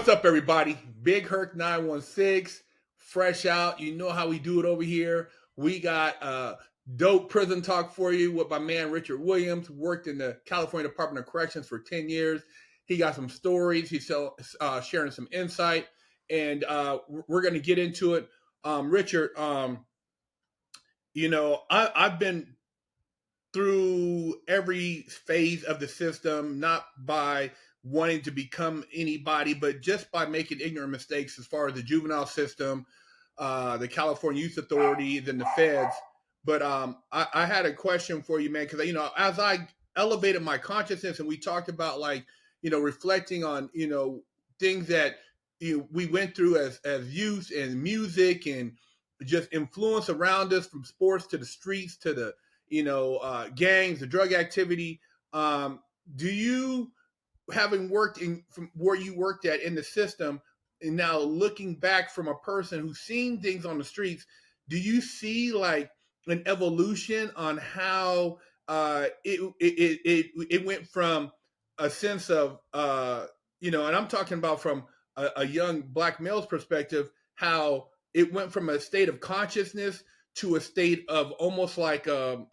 What's up, everybody? Big Herc 916, fresh out. You know how we do it over here. We got dope prison talk for you with my man Richard Williams. Worked in the California Department of Corrections for 10 years. He got some stories. He's sharing some insight, and we're going to get into it. Richard, I've been through every phase of the system, not by wanting to become anybody, but just by making ignorant mistakes as far as the juvenile system, the California Youth Authority, then the feds. But I had a question for you, man, because as I elevated my consciousness and we talked about reflecting on things that we went through as youth and music and just influence around us from sports to the streets to the gangs, the drug activity. Do you, having worked in from where you worked at in the system, and now looking back from a person who's seen things on the streets, do you see like an evolution on how it went from a sense of and I'm talking about from a young black male's perspective, how it went from a state of consciousness to a state of almost like a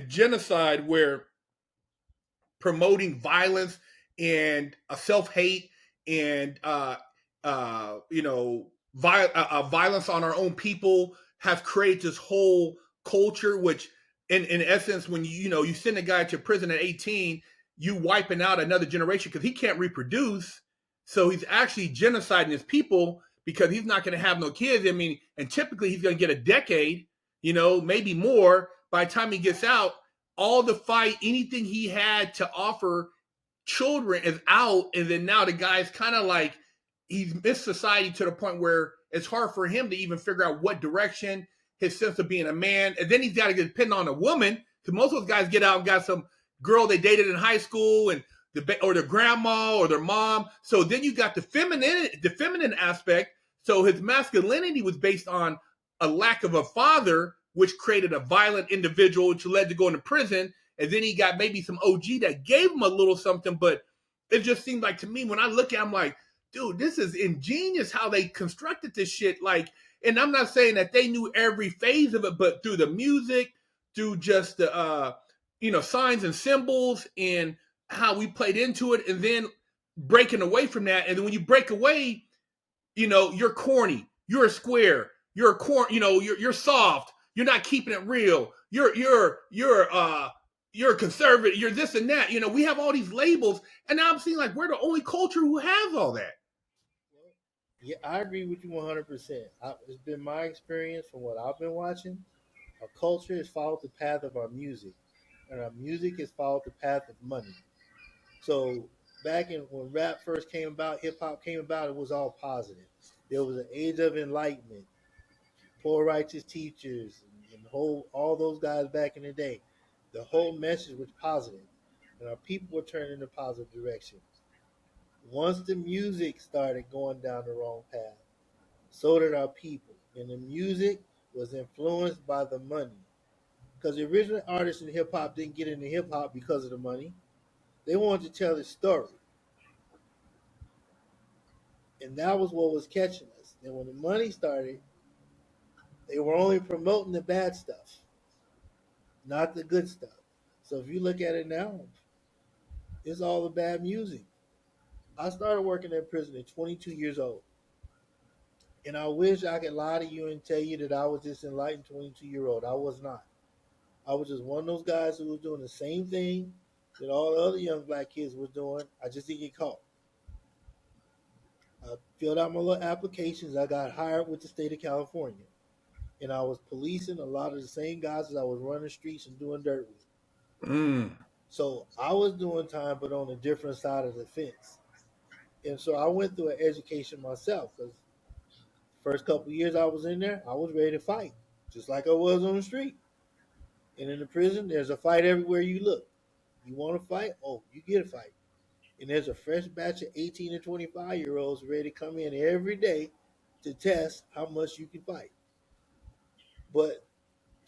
genocide, where promoting violence and self-hate and violence on our own people have created this whole culture, which in essence, when you send a guy to prison at 18, you wiping out another generation because he can't reproduce. So he's actually genociding his people because he's not going to have no kids. I mean, and typically he's going to get a decade, maybe more by the time he gets out. All the fight, anything he had to offer children is out. And then now the guy's kind of like, he's missed society to the point where it's hard for him to even figure out what direction, his sense of being a man. And then he's got to depend on a woman, because most of those guys get out and got some girl they dated in high school and or their grandma or their mom. So then you got the feminine aspect. So his masculinity was based on a lack of a father, which created a violent individual, which led to going to prison. And then he got maybe some OG that gave him a little something. But it just seemed like, to me, when I look at him, like, dude, this is ingenious how they constructed this shit. Like, and I'm not saying that they knew every phase of it, but through the music, through just the signs and symbols and how we played into it, and then breaking away from that. And then when you break away, you're corny, you're a square, you're you're soft, you're not keeping it real, you're conservative, you're this and that. We have all these labels, and now I'm seeing like we're the only culture who has all that. Yeah, I agree with you 100%. It's been my experience from what I've been watching. Our culture has followed the path of our music, and our music has followed the path of money. So back in when rap first came about, hip hop came about, it was all positive. There was an age of enlightenment, poor righteous teachers, and all those guys back in the day. The whole message was positive, and our people were turning in a positive direction. Once the music started going down the wrong path, so did our people. And the music was influenced by the money. Because the original artists in hip hop didn't get into hip hop because of the money. They wanted to tell a story. And that was what was catching us. And when the money started, they were only promoting the bad stuff, not the good stuff. So if you look at it now, it's all the bad music. I started working in prison at 22 years old. And I wish I could lie to you and tell you that I was this enlightened 22-year-old. I was not. I was just one of those guys who was doing the same thing that all the other young black kids were doing. I just didn't get caught. I filled out my little applications. I got hired with the state of California. And I was policing a lot of the same guys that I was running streets and doing dirt with. Mm. So I was doing time, but on a different side of the fence. And so I went through an education myself, because first couple of years I was in there, I was ready to fight, just like I was on the street. And in the prison, there's a fight everywhere you look. You want to fight? Oh, you get a fight. And there's a fresh batch of 18 to 25-year-olds ready to come in every day to test how much you can fight. But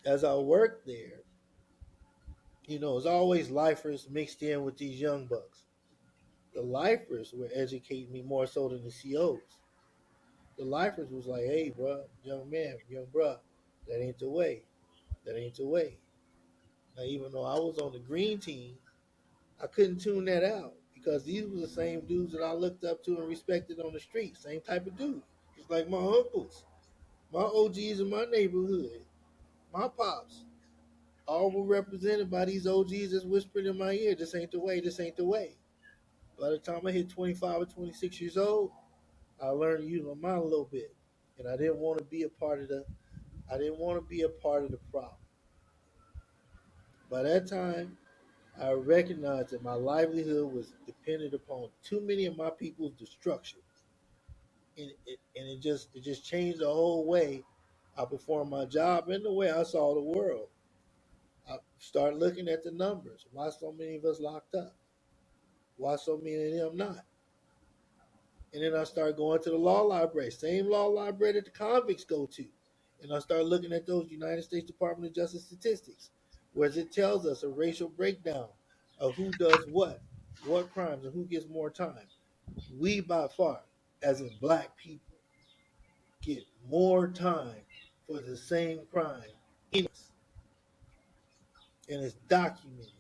as I worked there, it's always lifers mixed in with these young bucks. The lifers were educating me more so than the COs. The lifers was like, hey, bro, young man, young bro, that ain't the way. That ain't the way. Now, even though I was on the green team, I couldn't tune that out because these were the same dudes that I looked up to and respected on the street. Same type of dude. It's like my uncles, my OGs in my neighborhood, my pops, all were represented by these OGs that's whispering in my ear, this ain't the way, this ain't the way. By the time I hit 25 or 26 years old, I learned to use my mind a little bit. And I didn't want to be a part of the problem. By that time, I recognized that my livelihood was dependent upon too many of my people's destruction. And it just changed the whole way I performed my job and the way I saw the world. I started looking at the numbers. Why so many of us locked up? Why so many of them not? And then I started going to the law library, same law library that the convicts go to. And I started looking at those United States Department of Justice statistics, where it tells us a racial breakdown of who does what crimes, and who gets more time. We by far, as in black people, get more time for the same crime. And it's documented.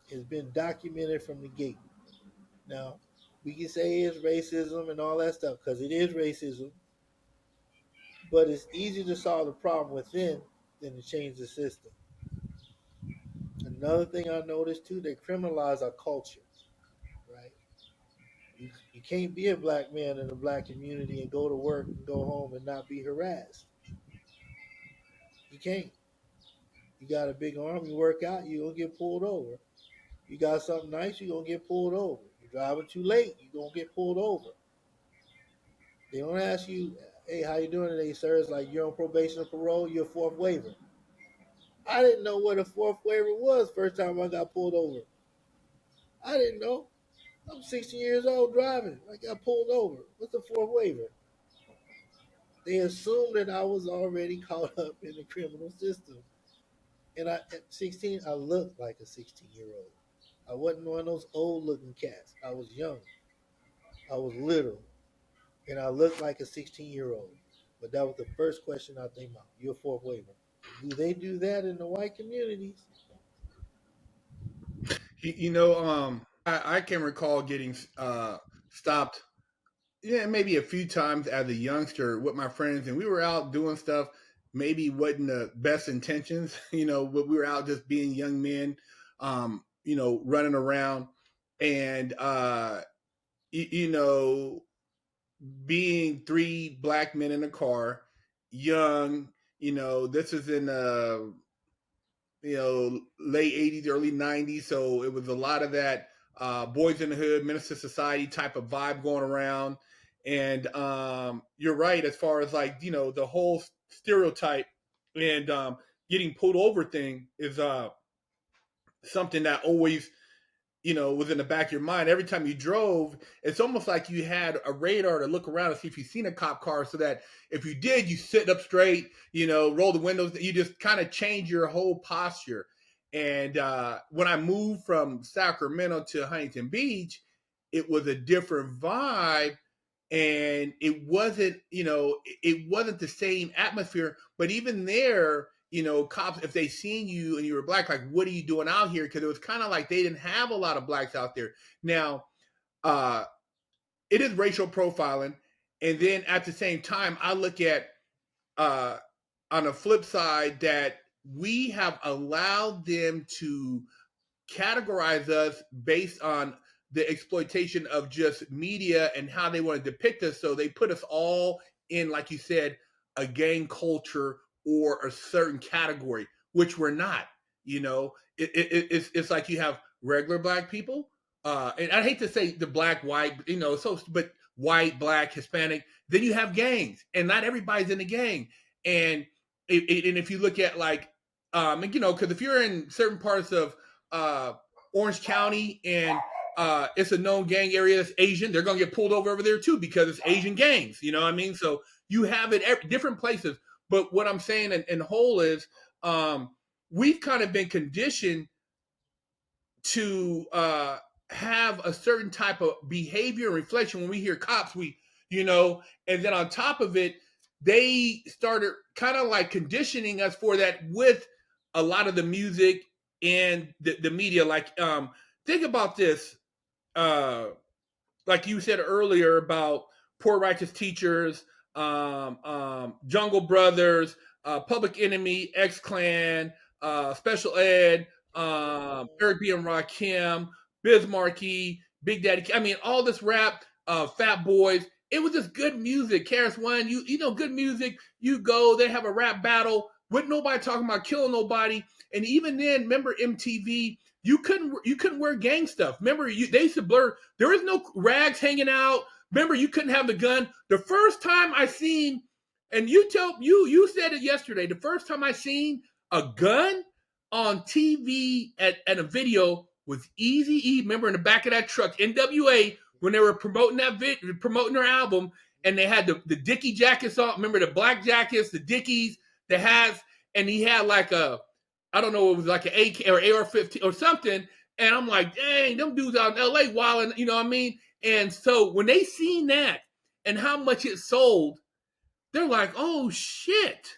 It's been documented from the gate. Now, we can say it's racism and all that stuff, because it is racism, but it's easier to solve the problem within than to change the system. Another thing I noticed too, they criminalize our culture, right? You can't be a black man in a black community and go to work and go home and not be harassed. You can't. You got a big arm, you work out, you're gonna get pulled over. You got something nice, you're gonna get pulled over. You're driving too late, you're gonna get pulled over. They don't ask you, hey, how you doing today, sir? It's like you're on probation or parole, you're a fourth waiver. I didn't know what a fourth waiver was first time I got pulled over. I didn't know. I'm 16 years old driving. I got pulled over. What's the fourth waiver? They assumed that I was already caught up in the criminal system. And at 16, I looked like a 16-year-old. I wasn't one of those old looking cats. I was young. I was little. And I looked like a 16-year-old. But that was the first question I think about. You're a fourth waiver. Do they do that in the white communities? I can recall getting stopped, yeah, maybe a few times as a youngster with my friends, and we were out doing stuff. Maybe wasn't the best intentions, but we were out just being young men, running around, and you, you know, being three black men in a car, young. This is in late 80s, early 90s. So it was a lot of that Boys in the Hood, Minister Society type of vibe going around. And you're right, as far as like, the whole stereotype and getting pulled over thing is something that always was in the back of your mind. Every time you drove, it's almost like you had a radar to look around and see if you've seen a cop car, so that if you did, you sit up straight, roll the windows, you just kind of change your whole posture. And when I moved from Sacramento to Huntington Beach, it was a different vibe, and it wasn't the same atmosphere. But even there, cops, if they seen you and you were black, like, what are you doing out here? Because it was kind of like they didn't have a lot of blacks out there. Now, uh it is racial profiling. And then at the same time, I look at, uh on the flip side, that we have allowed them to categorize us based on the exploitation of just media and how they want to depict us. So they put us all in, like you said, a gang culture or a certain category, which we're not. It's like you have regular black people, and I hate to say the black, white, but white, black, Hispanic. Then you have gangs, and not everybody's in a gang. And and if you look at like, because if you're in certain parts of uh, Orange County, and it's a known gang area that's Asian, they're going to get pulled over there too, because it's Asian gangs. You know what I mean? So you have it at different places. But what I'm saying in whole is, we've kind of been conditioned to have a certain type of behavior and reflection. When we hear cops, you know, and then on top of it, they started kind of like conditioning us for that with a lot of the music and the media. Like, think about this. Uh, like you said earlier about Poor Righteous Teachers, Jungle Brothers, Public Enemy, X Clan, Special Ed, Eric B. and Rakim, Biz Markie, Big Daddy. I mean, all this rap, Fat Boys. It was just good music. Karis One, you know, good music. You go, they have a rap battle with nobody talking about killing nobody. And even then, remember MTV? You couldn't wear gang stuff. Remember, they used to blur. There was no rags hanging out. Remember, you couldn't have the gun. The first time I seen, and you said it yesterday. The first time I seen a gun on TV at a video was Easy E. Remember in the back of that truck, NWA, when they were promoting promoting their album, and they had the Dickie jackets on. Remember the black jackets, the Dickies that has, and he had like a, I don't know, it was like an AK or AR-15 or something. And I'm like, dang, them dudes out in LA wilding, you know what I mean? And so when they seen that and how much it sold, they're like, oh shit,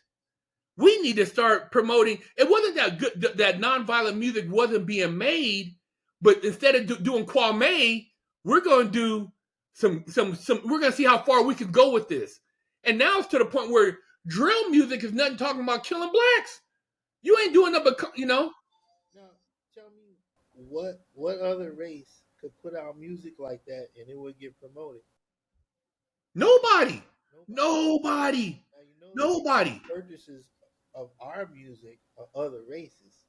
we need to start promoting. It wasn't that good, that nonviolent music wasn't being made, but instead of doing Kwame, we're going to do we're going to see how far we can go with this. And now it's to the point where drill music is nothing talking about killing blacks. You ain't doing nothing but, you know, Now, tell me what other race could put out music like that and it would get promoted? nobody, Nobody. nobody, Now you know the nobody. purchases of our music are other races.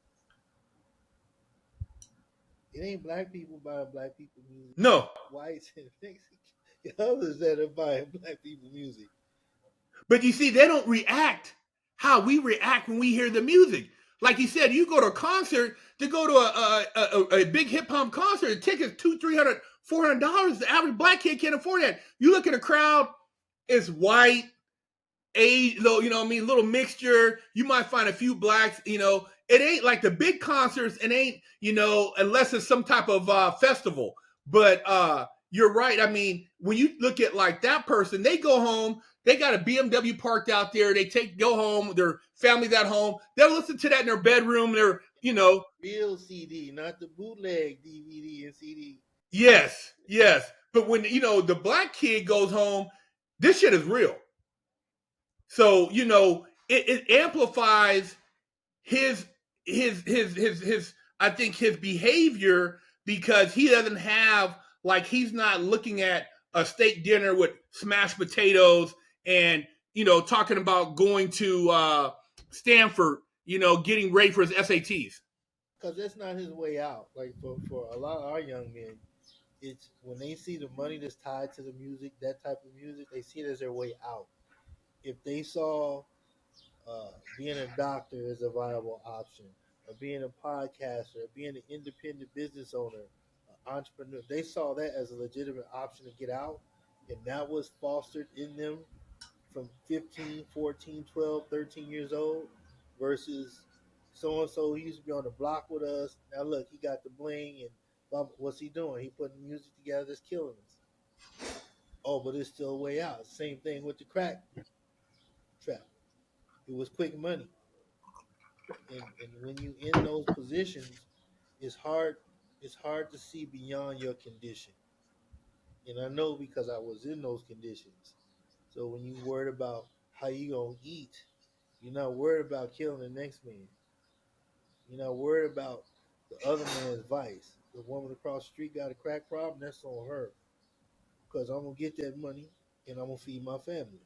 It ain't black people buying black people music. No, Whites and Mexicans, others that are buying black people music. but you see, they don't react how we react when we hear the music. Like you said, you go to a concert, to go to a big hip hop concert, the ticket's $200, $300, $400. The average black kid can't afford that. You look at a crowd, it's white, age, though, you know what I mean, little mixture. You might find a few blacks, you know. It ain't like the big concerts, it ain't, you know, unless it's some type of festival. But you're right. I mean, when you look at like that person, they go home, they got a BMW parked out there, they go home, their family's at home, they'll listen to that in their bedroom, they're, you know, Real CD, not the bootleg DVD and CD. yes, yes. But when, you know, the black kid goes home, this shit is real. So, you know, it amplifies his his I think his behavior, because he doesn't have, like, he's not looking at a steak dinner with smashed potatoes and, you know, talking about going to Stanford, you know, getting ready for his SATs. Because that's not his way out. Like for a lot of our young men, it's when they see the money that's tied to the music, that type of music, they see it as their way out. If they saw being a doctor as a viable option, or being a podcaster, or being an independent business owner, entrepreneur, they saw that as a legitimate option to get out, and that was fostered in them from 15, 14, 12, 13 years old versus so and so. He used to be on the block with us. Now look, he got the bling and what's he doing? He putting music together that's killing us. Oh, but it's still a way out. Same thing with the crack trap. It was quick money. And when you in those positions, it's hard to see beyond your condition. And I know because I was in those conditions. So when you worried about how you gonna eat, you're not worried about killing the next man. You're not worried about the other man's vice. The woman across the street got a crack problem, that's on her. Because I'm gonna get that money and I'm gonna feed my family.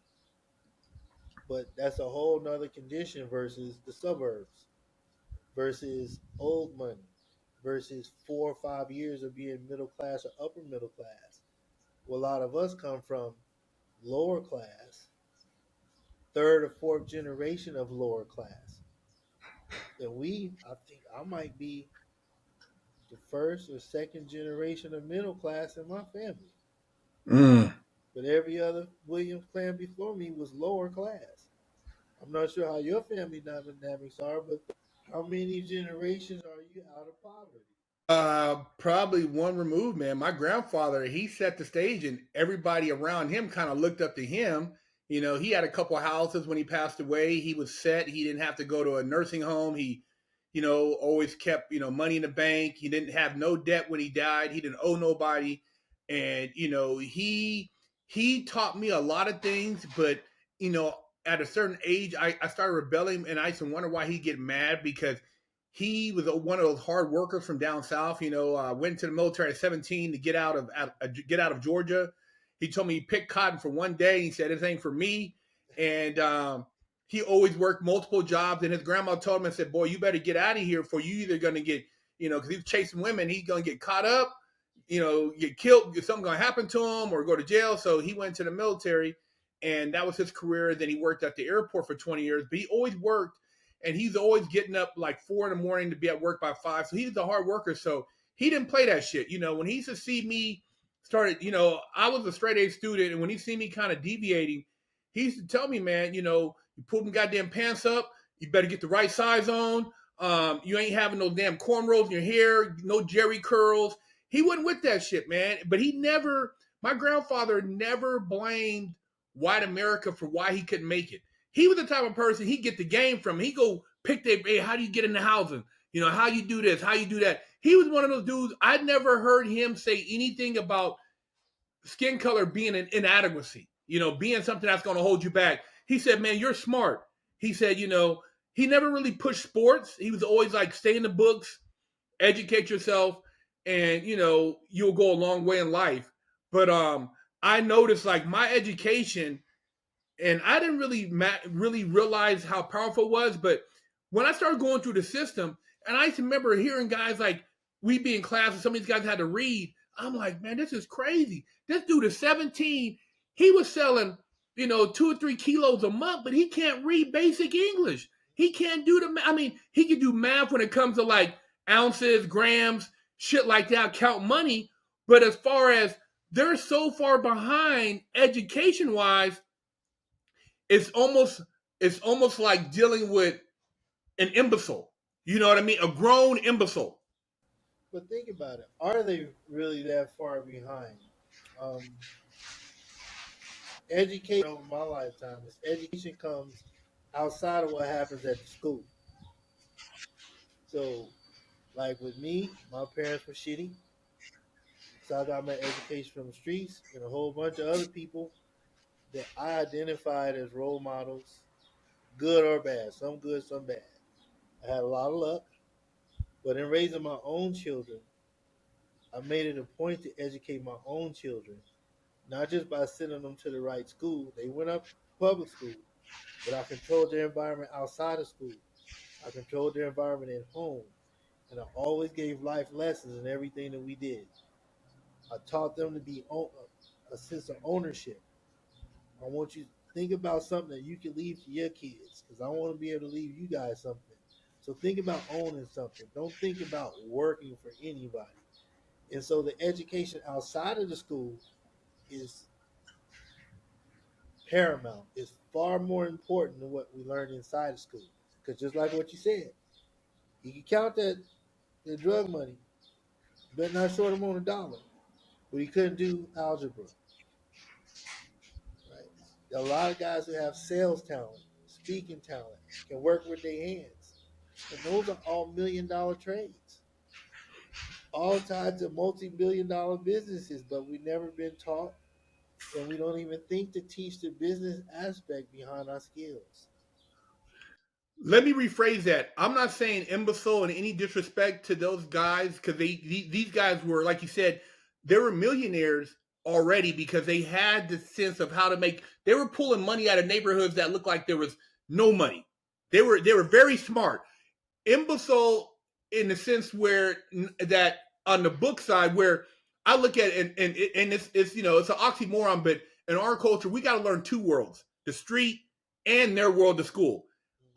But that's a whole nother condition versus the suburbs, versus old money, versus 4 or 5 years of being middle class or upper middle class. Well, a lot of us come from lower class, third or fourth generation of lower class. And I think I might be the first or second generation of middle class in my family. Mm. But every other Williams clan before me was lower class. I'm not sure how your family dynamics are, but how many generations are you out of poverty? Probably one remove, man. My grandfather, he set the stage, and everybody around him kind of looked up to him. You know, he had a couple of houses when he passed away. He was set. He didn't have to go to a nursing home. He, always kept, money in the bank. He didn't have no debt when he died. He didn't owe nobody. And, he taught me a lot of things, but, at a certain age, I started rebelling, and I used to wonder why he'd get mad because he was one of those hard workers from down south. Went to the military at 17 to get out of Georgia. He told me he picked cotton for one day. He said, "This ain't for me." And he always worked multiple jobs. And his grandma told him and said, "Boy, you better get out of here, for you either going to get, because he was chasing women, he's going to get caught up, get killed, something going to happen to him, or go to jail." So he went to the military, and that was his career. Then he worked at the airport for 20 years. But he always worked, and he's always getting up like 4 in the morning to be at work by 5. So he's a hard worker. So he didn't play that shit. When he used to see me started, I was a straight A student, and when he see me kind of deviating, he used to tell me, "Man, you pull them goddamn pants up. You better get the right size on. You ain't having no damn cornrows in your hair, no Jerry curls." He wasn't with that shit, man. But my grandfather never blamed white America for why he couldn't make it. He was the type of person, he'd get the game from. He'd go pick hey, how do you get into housing? How you do this, how you do that. He was one of those dudes. I'd never heard him say anything about skin color being an inadequacy, being something that's going to hold you back. He said, "Man, you're smart." He said, he never really pushed sports. He was always like, stay in the books, educate yourself, and, you'll go a long way in life. But I noticed like my education, and I didn't really realize how powerful it was. But when I started going through the system, and I used to remember hearing guys like, we be in class and some of these guys had to read. I'm like, man, this is crazy. This dude is 17. He was selling, 2 or 3 kilos a month, but he can't read basic English. He can't do he can do math when it comes to like ounces, grams, shit like that, count money. But as far as they're so far behind education wise, it's almost like dealing with an imbecile. You know what I mean? A grown imbecile. But think about it. Are they really that far behind? Um, Education over my lifetime is education comes outside of what happens at the school. So, like with me, my parents were shitty. So I got my education from the streets and a whole bunch of other people that I identified as role models, good or bad, some good, some bad. I had a lot of luck, but in raising my own children, I made it a point to educate my own children, not just by sending them to the right school. They went up to public school, but I controlled their environment outside of school. I controlled their environment at home, and I always gave life lessons in everything that we did. I taught them to be a sense of ownership. I want you to think about something that you can leave to your kids because I want to be able to leave you guys something. So think about owning something. Don't think about working for anybody. And so the education outside of the school is paramount. It's far more important than what we learned inside of school. Because just like what you said, you can count the drug money, but not short him on a dollar. But he couldn't do algebra, right? There are a lot of guys who have sales talent, speaking talent, can work with their hands. And those are all $1 million trades, all tied to multi-billion-dollar businesses, but we've never been taught, and we don't even think to teach the business aspect behind our skills. Let me rephrase that. I'm not saying imbecile in any disrespect to those guys, because these guys were, like you said, they were millionaires already because they had the sense of how to make. They were pulling money out of neighborhoods that looked like there was no money. They were very smart. Imbecile in the sense where that on the book side, where I look at it, and it's it's an oxymoron, but in our culture we got to learn two worlds: the street and their world, the school.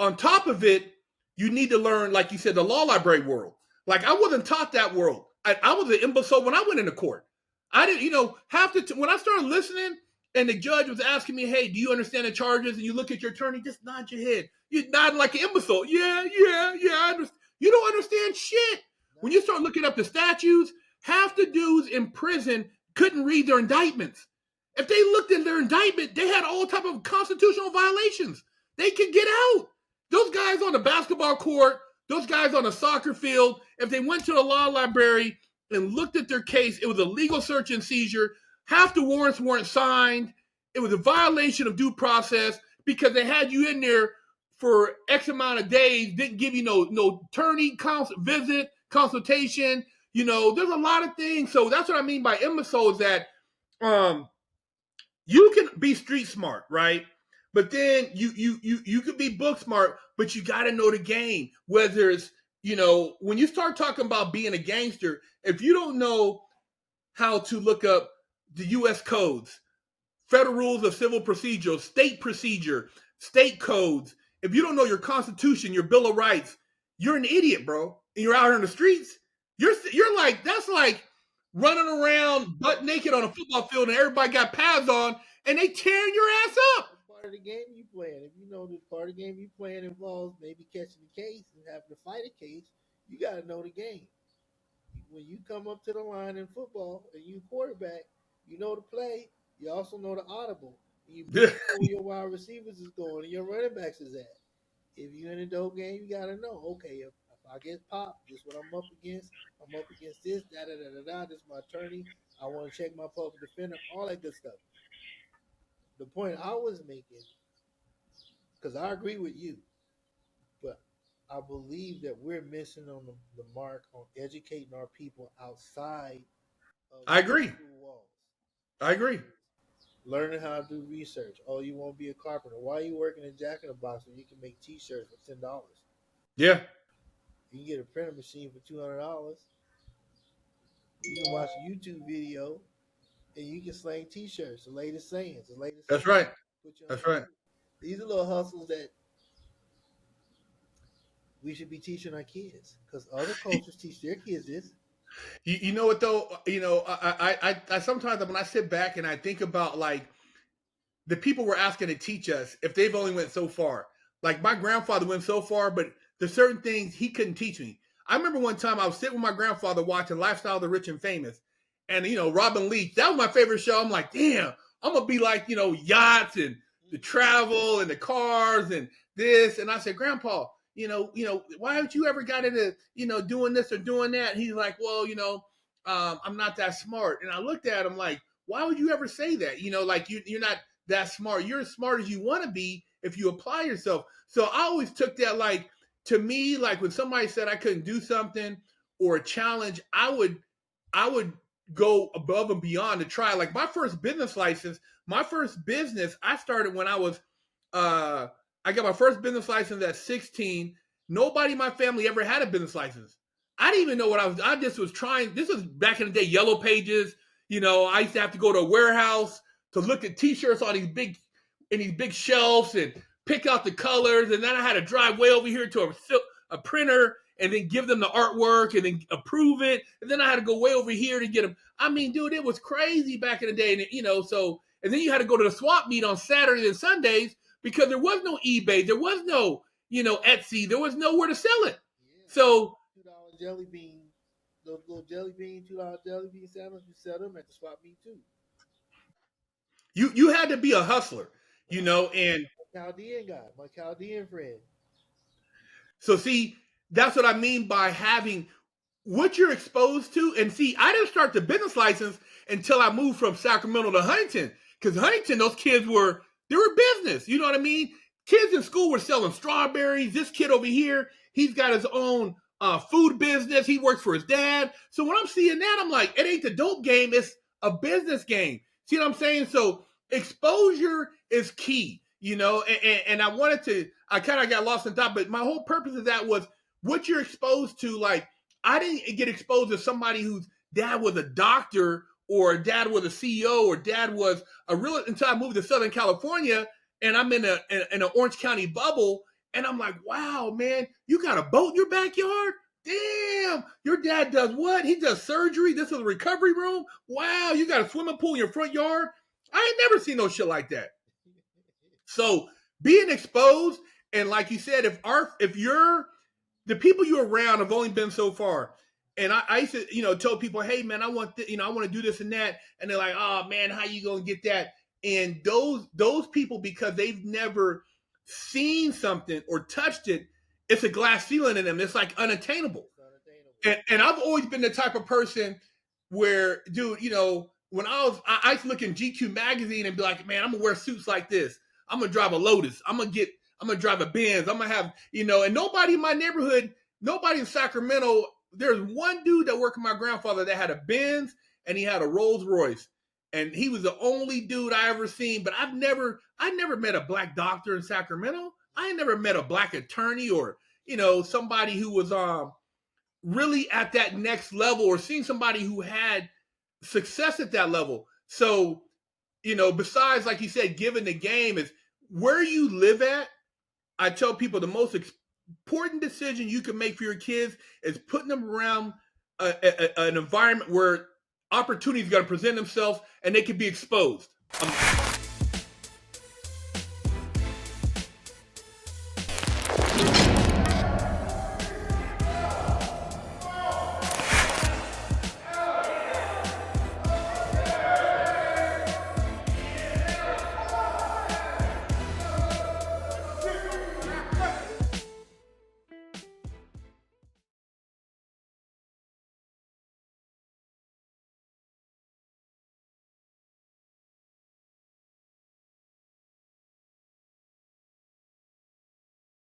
On top of it, you need to learn, like you said, the law library world. Like I wasn't taught that world. I was an imbecile when I went into court. I didn't, have to. When I started listening, and the judge was asking me, "Hey, do you understand the charges?" And you look at your attorney, just nod your head. You're nodding like an imbecile. Yeah, yeah, yeah. I understand. You don't understand shit. When you start looking up the statutes, half the dudes in prison couldn't read their indictments. If they looked at their indictment, they had all type of constitutional violations. They could get out. Those guys on the basketball court, those guys on the soccer field, if they went to the law library and looked at their case, it was a legal search and seizure. Half the warrants weren't signed. It was a violation of due process because they had you in there for X amount of days, didn't give you no attorney visit, consultation. There's a lot of things. So that's what I mean by imbecile is that you can be street smart, right? But then you could be book smart, but you got to know the game. Whether it's when you start talking about being a gangster, if you don't know how to look up the U.S. codes, federal rules of civil procedure, state procedure, state codes, if you don't know your Constitution, your Bill of Rights, you're an idiot, bro. And you're out here in the streets. You're like that's like running around butt naked on a football field and everybody got pads on and they tearing your ass up. Part of the game you playing. If you know the part of the game you playing involves maybe catching the case and having to fight a case, you got to know the game. When you come up to the line in football and you quarterback, you know the play. You also know the audible. You know where your wide receivers is going and your running backs is at. If you're in a dope game, you got to know, okay, if I get popped, this is what I'm up against. I'm up against this, da-da-da-da-da. This is my attorney. I want to check my public defender, all that good stuff. The point I was making, because I agree with you, but I believe that we're missing on the mark on educating our people outside of I the agree. school walls. I agree. Learning how to do research. Oh, you want to be a carpenter? Why are you working in Jack in the Box when you can make T-shirts for $10? Yeah. You can get a printer machine for $200. You can watch a YouTube video and you can slang T-shirts, the latest sayings, the latest. That's right. Put you on That's right. These are little hustles that we should be teaching our kids because other cultures teach their kids this. You know what though? I sometimes when I sit back and I think about like the people we're asking to teach us, if they've only went so far. Like my grandfather went so far, but there's certain things he couldn't teach me. I remember one time I was sitting with my grandfather watching Lifestyle of the Rich and Famous, and Robin Leach. That was my favorite show. I'm like, damn, I'm gonna be like yachts and the travel and the cars and this. And I said, Grandpa, why haven't you ever got into doing this or doing that? And he's like, well, I'm not that smart. And I looked at him like, why would you ever say that? Like you're not that smart. You're as smart as you want to be if you apply yourself. So I always took that like, to me, like when somebody said I couldn't do something or a challenge, I would go above and beyond to try. Like my first business license, my first business, I started when I was I got my first business license at 16. Nobody in my family ever had a business license. I didn't even know what I just was trying. This was back in the day, Yellow Pages. I used to have to go to a warehouse to look at T-shirts on these big shelves and pick out the colors. And then I had to drive way over here to a printer and then give them the artwork and then approve it. And then I had to go way over here to get them. I mean, dude, it was crazy back in the day. And and then you had to go to the swap meet on Saturdays and Sundays because there was no eBay, there was no Etsy, there was nowhere to sell it. Yeah. So $2 jelly bean, those little jelly bean, $2 jelly bean sandwiches, you sell them at the swap meet too. you had to be a hustler, and Chaldean guy, my Chaldean friend. So see, that's what I mean by having what you're exposed to. And see, I didn't start the business license until I moved from Sacramento to Huntington. Because Huntington, those kids were business. You know what I mean? Kids in school were selling strawberries. This kid over here, he's got his own food business. He works for his dad. So when I'm seeing that, I'm like, it ain't the dope game. It's a business game. See what I'm saying? So exposure is key. And I kind of got lost in thought, but my whole purpose of that was what you're exposed to. Like, I didn't get exposed to somebody whose dad was a doctor or dad was a CEO or dad was a real, until I moved to Southern California and I'm in an Orange County bubble. And I'm like, wow, man, you got a boat in your backyard? Damn, your dad does what? He does surgery. This is a recovery room. Wow, you got a swimming pool in your front yard. I ain't never seen no shit like that. So being exposed, and like you said, if the people you're around have only been so far, And I used to, tell people, hey man, I want I want to do this and that, and they're like, oh man, how you gonna get that? And those people, because they've never seen something or touched it, it's a glass ceiling in them. It's like unattainable. It's unattainable. And I've always been the type of person where, dude, when I used to look in GQ magazine and be like, man, I'm gonna wear suits like this. I'm gonna drive a Lotus. I'm gonna drive a Benz. I'm gonna have, and nobody in my neighborhood, nobody in Sacramento. There's one dude that worked with my grandfather that had a Benz and he had a Rolls Royce. And he was the only dude I ever seen. But I never met a black doctor in Sacramento. I ain't never met a black attorney or, somebody who was really at that next level, or seen somebody who had success at that level. So, besides, like you said, giving the game, is where you live at. I tell people the most important decision you can make for your kids is putting them around an environment where opportunities are going to present themselves and they can be exposed.